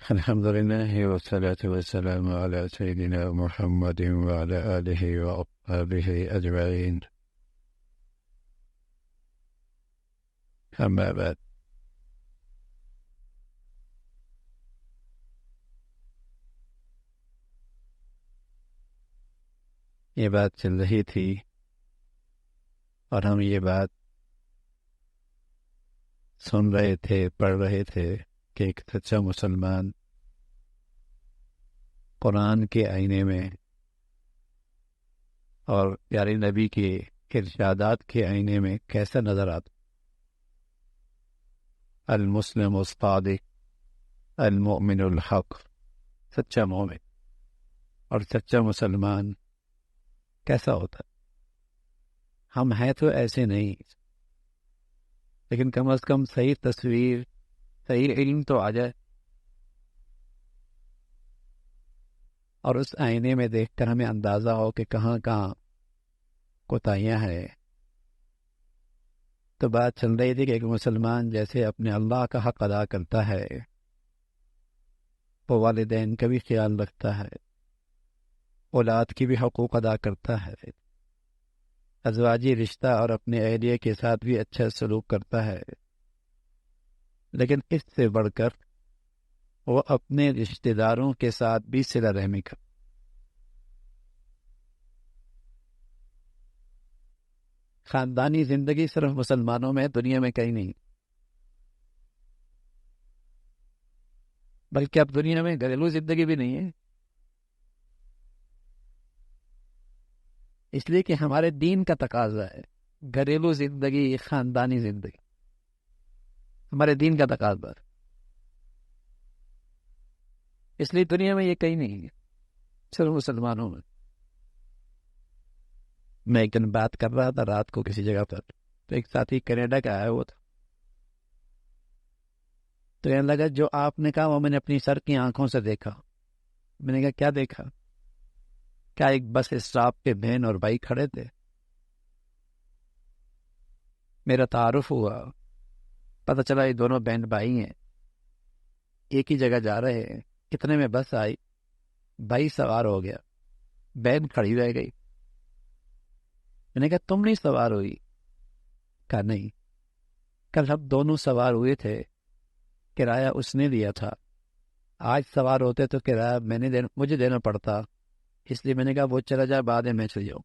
الحمد لله والصلاة والسلام على سيدنا محمد وعلى آله وأصحابه أجمعين. أما بعد، یہ بات چل رہی تھی اور ہم یہ بات سن رہے تھے، پڑھ رہے تھے کہ ایک سچا مسلمان قرآن کے آئینے میں اور پیارے نبی کے ارشادات کے آئینے میں کیسا نظر آتا. المسلم الصادق المؤمن الحق، سچا مومن اور سچا مسلمان کیسا ہوتا. ہم ہیں تو ایسے نہیں، لیکن کم از کم صحیح تصویر، صحیح علم تو آ جائے، اور اس آئینے میں دیکھ کر ہمیں اندازہ ہو کہ کہاں کہاں کوتاہیاں ہیں. تو بات چل رہی تھی کہ ایک مسلمان جیسے اپنے اللہ کا حق ادا کرتا ہے، وہ والدین کا بھی خیال رکھتا ہے، اولاد کی بھی حقوق ادا کرتا ہے، ازواجی رشتہ اور اپنے اہلیہ کے ساتھ بھی اچھا سلوک کرتا ہے، لیکن اس سے بڑھ کر وہ اپنے رشتہ داروں کے ساتھ بھی صلہ رحمی کرتا. خاندانی زندگی صرف مسلمانوں میں، دنیا میں کہیں نہیں، بلکہ اب دنیا میں گھریلو زندگی بھی نہیں ہے، اس لیے کہ ہمارے دین کا تقاضا ہے گھریلو زندگی، خاندانی زندگی، ہمارے دین کا تقاضا ہے. اس لیے دنیا میں یہ کہیں نہیں ہے، صرف مسلمانوں میں. میں ایک دن بات کر رہا تھا رات کو کسی جگہ پر، تو ایک ساتھی کینیڈا کا آیا ہوا تھا، تو یہ لگا جو آپ نے کہا وہ میں نے اپنی سر کی آنکھوں سے دیکھا. میں نے کہا کیا دیکھا؟ کیا ایک بس اسٹاپ پہ بہن اور بھائی کھڑے تھے، میرا تعارف ہوا، پتہ چلا یہ دونوں بہن بھائی ہیں، ایک ہی جگہ جا رہے ہیں. اتنے میں بس آئی، بھائی سوار ہو گیا، بہن کھڑی رہ گئی. میں نے کہا تم نہیں سوار ہوئی؟ کہا نہیں، کل ہم دونوں سوار ہوئے تھے، کرایہ اس نے دیا تھا، آج سوار ہوتے تو کرایہ مجھے دینا پڑتا، اس لیے میں نے کہا وہ چلا جائے، بعد میں چل جاؤں.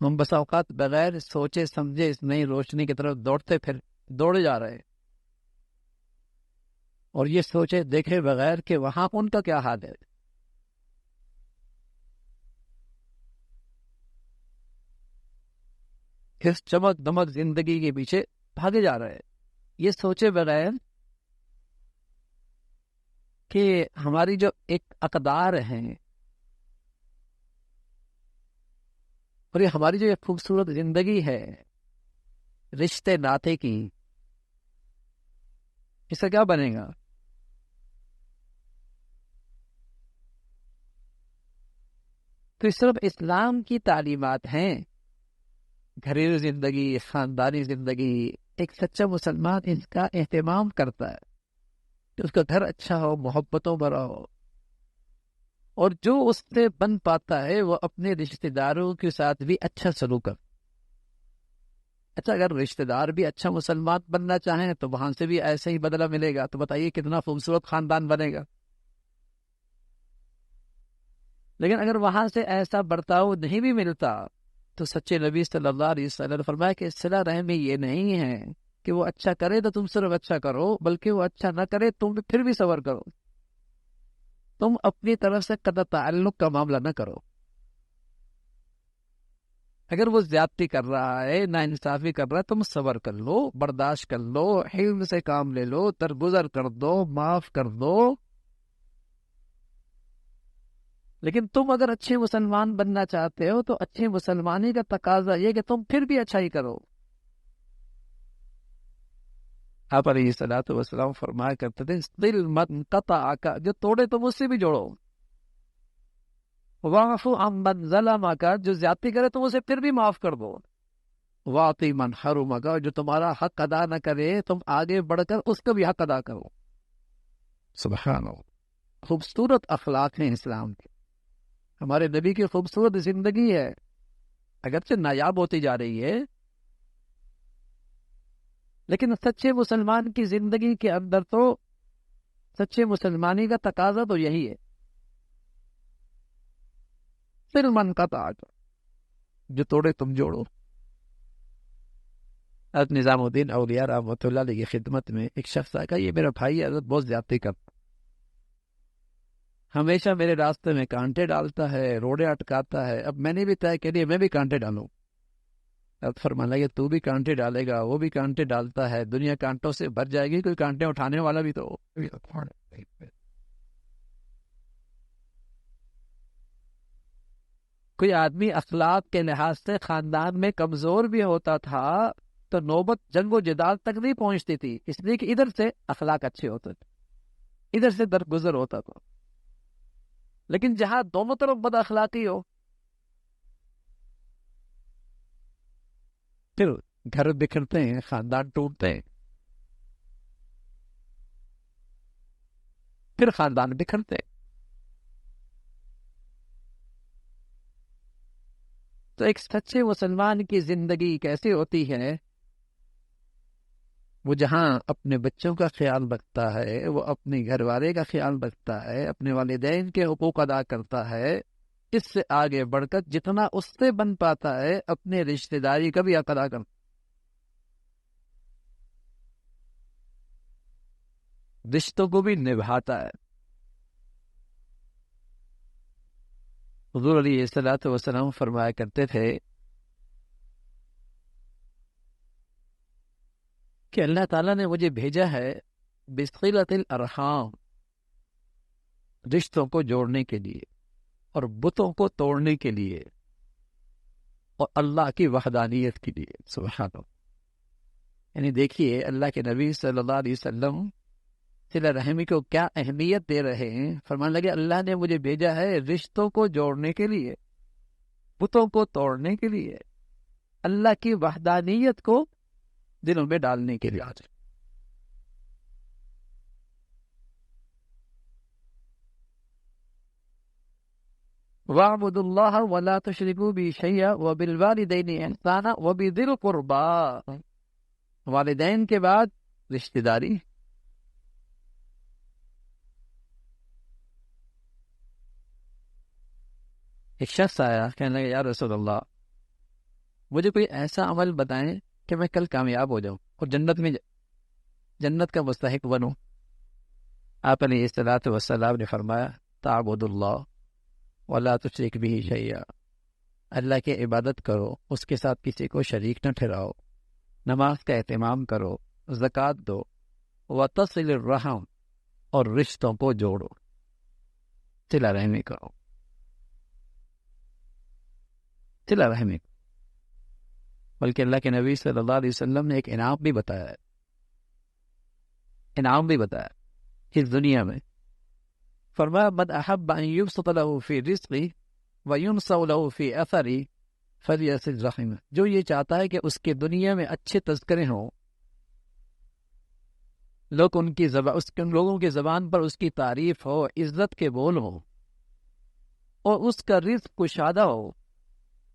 ہم بس اوقات بغیر سوچے سمجھے اس نئی روشنی کی طرف دوڑے جا رہے، اور یہ سوچے دیکھے بغیر کہ وہاں ان کا کیا حال ہے. اس چمک دمک زندگی کے پیچھے بھاگے جا رہے، یہ سوچے بغیر کہ ہماری جو ایک اقدار ہیں اور یہ ہماری جو ایک خوبصورت زندگی ہے رشتے ناطے کی، اس کا کیا بنے گا؟ تو یہ صرف اسلام کی تعلیمات ہیں. گھریلو زندگی، خاندانی زندگی، ایک سچا مسلمان اس کا اہتمام کرتا ہے کہ اس کا گھر اچھا ہو، محبتوں بھرا ہو، اور جو اس سے بن پاتا ہے وہ اپنے رشتہ داروں کے ساتھ بھی اچھا سلوک کر. اچھا، اگر رشتہ دار بھی اچھا مسلمان بننا چاہیں تو وہاں سے بھی ایسے ہی بدلہ ملے گا، تو بتائیے کتنا خوبصورت خاندان بنے گا. لیکن اگر وہاں سے ایسا برتاؤ نہیں بھی ملتا تو سچے نبی صلی اللہ علیہ وسلم نے فرمایا کہ صلہ رحمی یہ نہیں ہے کہ وہ اچھا کرے تو تم صرف اچھا کرو، بلکہ وہ اچھا نہ کرے تم پھر بھی صبر کرو. تم اپنی طرف سے قطع تعلق کا معاملہ نہ کرو. اگر وہ زیادتی کر رہا ہے، ناانصافی کر رہا ہے، تم صبر کر لو، برداشت کر لو، حلم سے کام لے لو، درگزر کر دو، معاف کر دو. لیکن تم اگر اچھے مسلمان بننا چاہتے ہو تو اچھے مسلمانی کا تقاضا یہ کہ تم پھر بھی اچھا ہی کرو. آپ علیہ الصلوۃ والسلام فرمایا کرتے تھے دل من قطعک، جو توڑے تم اس سے بھی جوڑو. واعف عمن ظلمک، جو زیادتی کرے تم اسے پھر بھی معاف کر دو. واطی من حرمک، جو تمہارا حق ادا نہ کرے تم آگے بڑھ کر اس کا بھی حق ادا کرو. سبحان اللہ. خوبصورت اخلاق ہیں اسلام کے. ہمارے نبی کی خوبصورت زندگی ہے، اگرچہ نایاب ہوتی جا رہی ہے، لیکن سچے مسلمان کی زندگی کے اندر تو سچے مسلمانی کا تقاضا تو یہی ہے. پھر من قطع، جو توڑے تم جوڑو. حضرت نظام الدین اولیاء رحمۃ اللہ علیہ کی خدمت میں ایک شخص آیا، یہ میرا بھائی ہے، حضرت بہت زیادتی کرتا، ہمیشہ میرے راستے میں کانٹے ڈالتا ہے، روڑے اٹکاتا ہے. اب میں نے بھی طے کر لیا میں بھی کانٹے ڈالوں. اب فرمانے لگے تو بھی کانٹے ڈالے گا، وہ بھی کانٹے ڈالتا ہے، دنیا کانٹوں سے بھر جائے گی، کوئی کانٹے اٹھانے والا بھی تو. کوئی آدمی اخلاق کے لحاظ سے خاندان میں کمزور بھی ہوتا تھا تو نوبت جنگ و جدال تک نہیں پہنچتی تھی، اس لیے کہ ادھر سے اخلاق اچھے ہوتے تھے، ادھر سے درگزر ہوتا تھا. لیکن جہاں دونوں طرف بد اخلاقی ہو، پھر گھر بکھرتے ہیں، خاندان ٹوٹتے ہیں، پھر خاندان بکھرتے ہیں. تو ایک سچے مسلمان کی زندگی کیسی ہوتی ہے؟ وہ جہاں اپنے بچوں کا خیال رکھتا ہے، وہ اپنے گھر والے کا خیال رکھتا ہے، اپنے والدین کے حقوق ادا کرتا ہے، اس سے آگے بڑھ کر جتنا اس سے بن پاتا ہے اپنے رشتہ داری کا بھی حق ادا کرتا، رشتوں کو بھی نبھاتا ہے. حضور علیہ الصلوۃ والسلام فرمایا کرتے تھے کہ اللہ تعالیٰ نے مجھے بھیجا ہے بصلۃ الارحام، رشتوں کو جوڑنے کے لیے اور بتوں کو توڑنے کے لیے اور اللہ کی وحدانیت کے لیے. سبحان اللہ. یعنی دیکھیے اللہ کے نبی صلی اللہ علیہ وسلم صلہ رحمی کو کیا اہمیت دے رہے ہیں. فرمان لگے اللہ نے مجھے بھیجا ہے رشتوں کو جوڑنے کے لیے، بتوں کو توڑنے کے لیے، اللہ کی وحدانیت کو دلوں میں ڈالنے کے لیے. وَاعْبُدُوا اللَّهَ وَلَا تُشْرِكُوا بِهِ شَيْئًا وَبِالْوَالِدَيْنِ إِحْسَانًا وَبِذِي الْقُرْبَىٰ. والدین کے بعد رشتہ داری. ایک شخص آیا کہنے لگا یا رسول اللہ مجھے کوئی ایسا عمل بتائیں کہ میں کل کامیاب ہو جاؤں اور جنت کا مستحق بنوں. آپ علیہ الصلوۃ والسلام نے فرمایا تعبد اللہ ولا تشرک بہ شیئا، اللہ کی عبادت کرو، اس کے ساتھ کسی کو شریک نہ ٹھہراؤ، نماز کا اہتمام کرو، زکوٰۃ دو، وتصل الرحم، اور رشتوں کو جوڑو، صلہ رحمی کرو، صلہ رحمی. بلکہ اللہ کے نبی صلی اللہ علیہ وسلم نے ایک انعام بھی بتایا ہے، انعام بھی بتایا اس دنیا میں. فرمایا من احب ان یبسط له فی رزقی وینسأ له فی اثری فلیصل رحمہ. جو یہ چاہتا ہے کہ اس کے دنیا میں اچھے تذکرے ہوں، لوگ ان لوگوں کی زبان پر اس کی تعریف ہو، عزت کے بول ہو، اور اس کا رزق کشادہ ہو،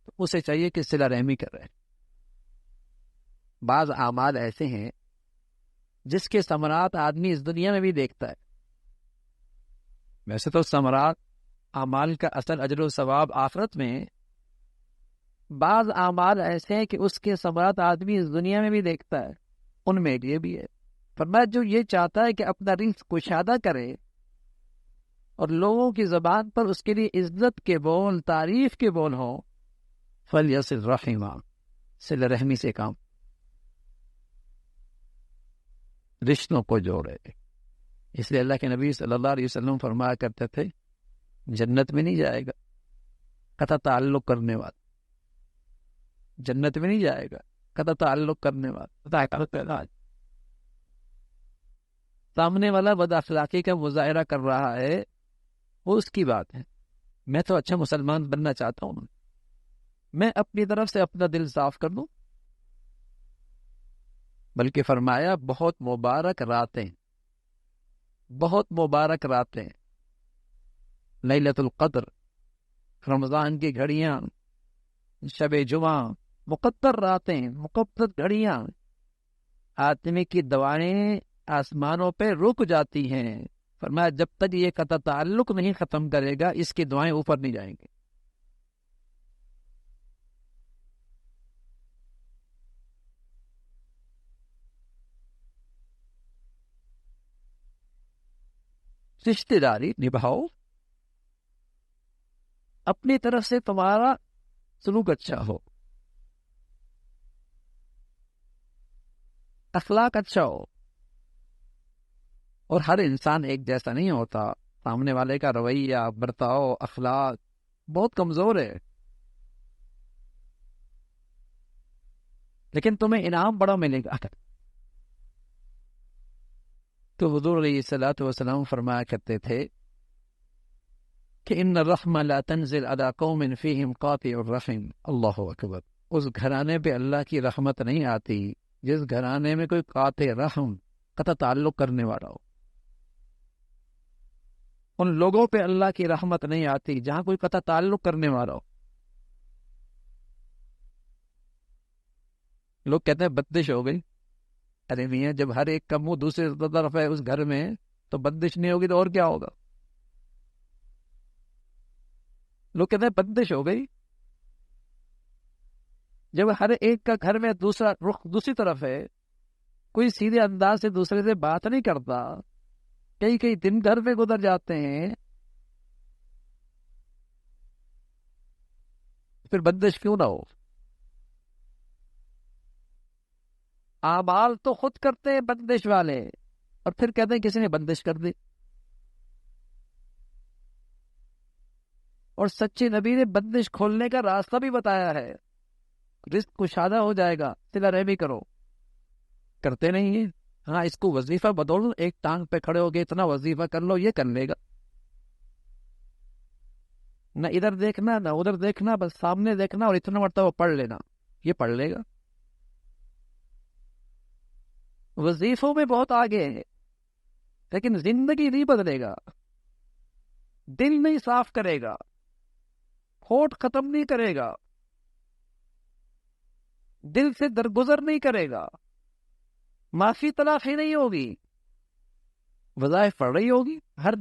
تو اسے چاہیے کہ صلہ رحمی کرے. بعض اعمال ایسے ہیں جس کے ثمرات آدمی اس دنیا میں بھی دیکھتا ہے. ویسے تو ثمرات اعمال کا اصل اجر و ثواب آخرت میں، بعض اعمال ایسے ہیں کہ اس کے ثمرات آدمی اس دنیا میں بھی دیکھتا ہے، ان میں یہ بھی ہے. فرمایا جو یہ چاہتا ہے کہ اپنا رزق کشادہ کرے اور لوگوں کی زبان پر اس کے لیے عزت کے بول، تعریف کے بول ہوں، فلیصل رحمہ، صلہ رحمی سے کام، رشتوں کو جوڑے. اس لیے اللہ کے نبی صلی اللہ علیہ وسلم فرمایا کرتے تھے جنت میں نہیں جائے گا قطع تعلق کرنے والا، جنت میں نہیں جائے گا قطع تعلق کرنے والا. سامنے والا بد اخلاقی کا مظاہرہ کر رہا ہے وہ اس کی بات ہے، میں تو اچھا مسلمان بننا چاہتا ہوں، میں اپنی طرف سے اپنا دل صاف کر دوں؟ بلکہ فرمایا بہت مبارک راتیں، بہت مبارک راتیں، لیلۃ القدر، رمضان کی گھڑیاں، شب جمعہ، مقدر راتیں، مقدس گھڑیاں، آدمی کی دعائیں آسمانوں پہ رک جاتی ہیں۔ فرمایا جب تک یہ قطع تعلق نہیں ختم کرے گا اس کی دعائیں اوپر نہیں جائیں گی۔ رشتہ داری نبھاؤ، اپنی طرف سے تمہارا سلوک اچھا ہو، اخلاق اچھا ہو، اور ہر انسان ایک جیسا نہیں ہوتا، سامنے والے کا رویہ، برتاؤ، اخلاق بہت کمزور ہے، لیکن تمہیں انعام بڑا ملے گا۔ تو حضور علیہ الصلوۃ والسلام فرمایا کرتے تھے کہ ان الرحمة لا تنزل على قوم فيهم قاطع الرحم۔ اللہ اکبر۔ اس گھرانے پہ اللہ کی رحمت نہیں آتی جس گھرانے میں کوئی قاطع رحم، قطع تعلق کرنے والا ہو۔ ان لوگوں پہ اللہ کی رحمت نہیں آتی جہاں کوئی قطع تعلق کرنے والا ہو۔ لوگ کہتے ہیں بندش ہو گئی۔ ارے میاں جب ہر ایک کا منہ دوسرے طرف ہے اس گھر میں تو بندش نہیں ہوگی تو اور کیا ہوگا؟ لوگ کہتے ہیں بندش ہو گئی، جب ہر ایک کا گھر میں دوسرا رخ دوسری طرف ہے، کوئی سیدھے انداز سے دوسرے سے بات نہیں کرتا، کئی کئی دن گھر میں گزر جاتے ہیں، پھر بندش کیوں نہ ہو؟ اعمال تو خود کرتے ہیں بندش والے، اور پھر کہتے ہیں کسی نے بندش کر دی۔ اور سچے نبی نے بندش کھولنے کا راستہ بھی بتایا ہے، رزق کشادہ ہو جائے گا، صلہ رحمی کرو، کرتے نہیں ہیں۔ ہاں اس کو وظیفہ بدولو، ایک ٹانگ پہ کھڑے ہو کے اتنا وظیفہ کر لو، یہ کر لے گا، نہ ادھر دیکھنا نہ ادھر دیکھنا، بس سامنے دیکھنا اور اتنا مرتبہ پڑھ لینا، یہ پڑھ لے گا۔ وظیفوں میں بہت آگے ہے لیکن زندگی نہیں بدلے گا، دل نہیں صاف کرے گا، ہوٹ ختم نہیں کرے گا، دل سے درگزر نہیں کرے گا، معافی تلافی نہیں ہوگی، وظائف پڑھ رہی ہوگی، ہر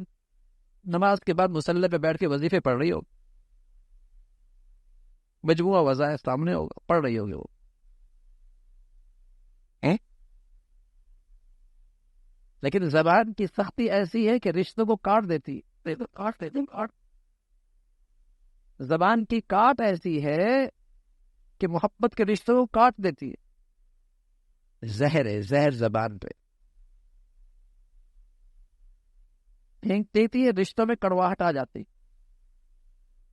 نماز کے بعد مصلی پہ بیٹھ کے وظیفے پڑھ رہی ہوگی، مجموعہ وظائف سامنے ہوگا، پڑھ رہی ہوگی وہ۔ لیکن زبان کی سختی ایسی ہے کہ رشتوں کو کاٹ دیتی، کاٹ دیتی، کاٹ۔ زبان کی کاٹ ایسی ہے کہ محبت کے رشتوں کو کاٹ دیتی ہے، زہر ہے، زہر زبان پہ پھینک دیتی ہے، رشتوں میں کڑواہٹ آ جاتی۔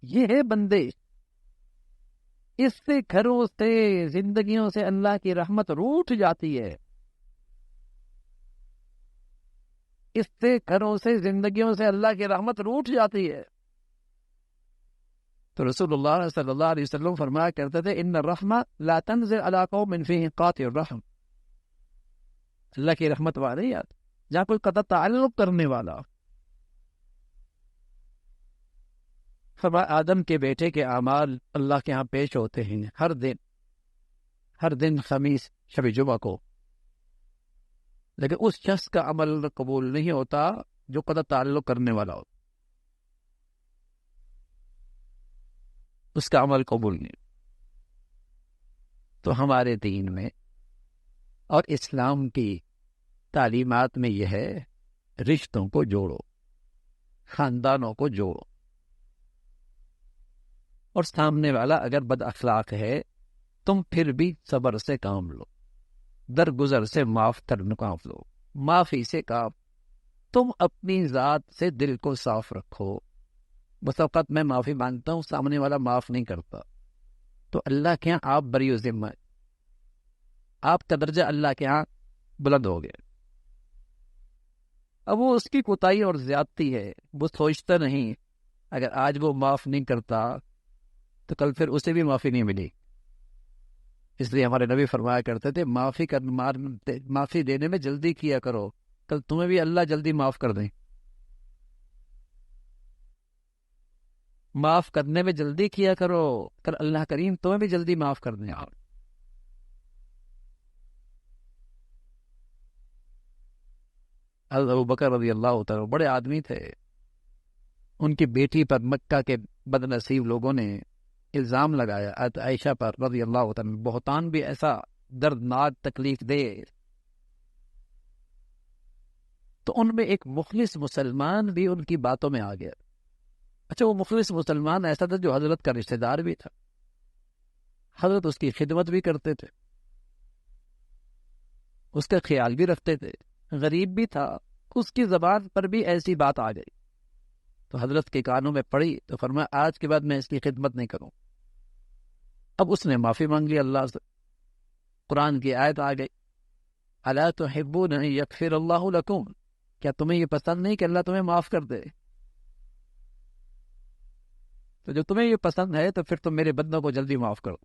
یہ ہے بندش، اس سے گھروں سے زندگیوں سے اللہ کی رحمت روٹھ جاتی ہے، اس سے گھروں سے زندگیوں سے اللہ کی رحمت روٹھ جاتی ہے۔ تو رسول اللہ صلی اللہ علیہ وسلم فرمایا کرتے تھے ان الرحمة لا تنزل على قوم فيهم قاطع الرحم۔ اللہ کی رحمت وہاں نہیں آتی جہاں کوئی قطع تعلق کرنے والا۔ فرمایا آدم کے بیٹے کے اعمال اللہ کے ہاں پیش ہوتے ہیں ہر دن خمیس شب جمعہ کو، لیکن اس شخص کا عمل قبول نہیں ہوتا جو قطع تعلق کرنے والا ہو، اس کا عمل قبول نہیں۔ تو ہمارے دین میں اور اسلام کی تعلیمات میں یہ ہے رشتوں کو جوڑو، خاندانوں کو جوڑو، اور سامنے والا اگر بد اخلاق ہے تم پھر بھی صبر سے کام لو، درگزر سے معاف کرنے کام لو، معافی سے کام۔ تم اپنی ذات سے دل کو صاف رکھو۔ بس اوقات میں معافی مانگتا ہوں، سامنے والا معاف نہیں کرتا، تو اللہ کے ہاں آپ بری و ذمہ، آپ کا درجہ اللہ کے ہاں بلند ہو گیا۔ اب وہ اس کی کوتاہی اور زیادتی ہے، وہ سوچتا نہیں اگر آج وہ معاف نہیں کرتا تو کل پھر اسے بھی معافی نہیں ملی. اس لیے ہمارے نبی فرمایا کرتے تھے معافی دینے میں جلدی کیا کرو، کل تمہیں بھی اللہ جلدی معاف کر دیں. معاف کرنے میں جلدی کیا کرو، کل اللہ کریم تمہیں بھی جلدی معاف کر دیں. حضرت ابوبکر رضی اللہ تعالیٰ بڑے آدمی تھے. ان کی بیٹی پر مکہ کے بد نصیب لوگوں نے الزام لگایا عائشہ پر رضی اللہ تعالیٰ، بہتان بھی ایسا دردناک تکلیف دے. تو ان میں ایک مخلص مسلمان بھی ان کی باتوں میں آ گیا. اچھا، وہ مخلص مسلمان ایسا تھا جو حضرت کا رشتہ دار بھی تھا، حضرت اس کی خدمت بھی کرتے تھے، اس کا خیال بھی رکھتے تھے، غریب بھی تھا. اس کی زبان پر بھی ایسی بات آ گئی تو حضرت کے کانوں میں پڑی تو فرمایا آج کے بعد میں اس کی خدمت نہیں کروں. اب اس نے معافی مانگ لی اللہ سے. قرآن کی آیت آ گئی، الا تحبون ان یغفر اللہ لکم، کیا تمہیں یہ پسند نہیں کہ اللہ تمہیں معاف کر دے؟ تو جو تمہیں یہ پسند ہے تو پھر تم میرے بندوں کو جلدی معاف کرو.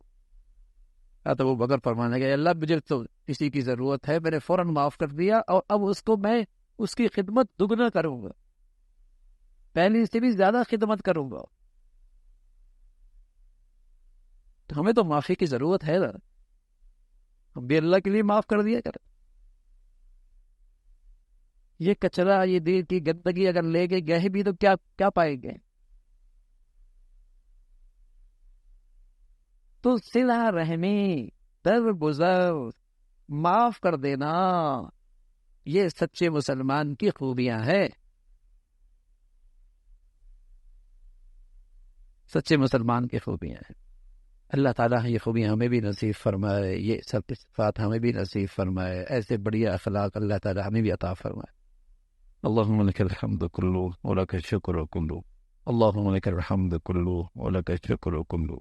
تو وہ بغیر فرمانے گئے اللہ مجھے تو اسی کی ضرورت ہے، میں نے فوراً معاف کر دیا اور اب اس کو میں اس کی خدمت دگنا کروں گا، پہلے سے بھی زیادہ خدمت کروں گا. تو ہمیں تو معافی کی ضرورت ہے نا، ہم بھی اللہ کے لیے معاف کر دیا کریں. یہ کچرا، یہ دل کی گندگی اگر لے کے گئے بھی تو کیا پائیں گے؟ تو صلہ رحمی، در گزر، معاف کر دینا، یہ سچے مسلمان کی خوبیاں ہیں. سچے مسلمان کی خوبیاں ہیں. اللہ تعالیٰ یہ خوبیاں ہمیں بھی نصیب فرمائے، یہ سب صفات ہمیں بھی نصیب فرمائے، ایسے بڑھیا اخلاق اللہ تعالیٰ ہمیں بھی عطا فرمائے. اللہم لک الحمد کلو ولک الشکر کلو، اللہم لک الحمد کلو ولک الشکر کلو.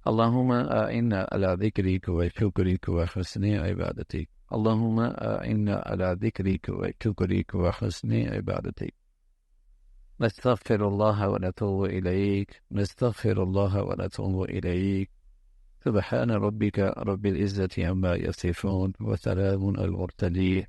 اللهم إنا على ذكرك وشكرك وحسن عبادتك، اللهم إنا على ذكرك وشكرك وحسن عبادتك. نستغفر الله ونتوب إليك، نستغفر الله ونتوب إليك. سبحان ربك رب العزة عما يصفون وسلام على المرسلين.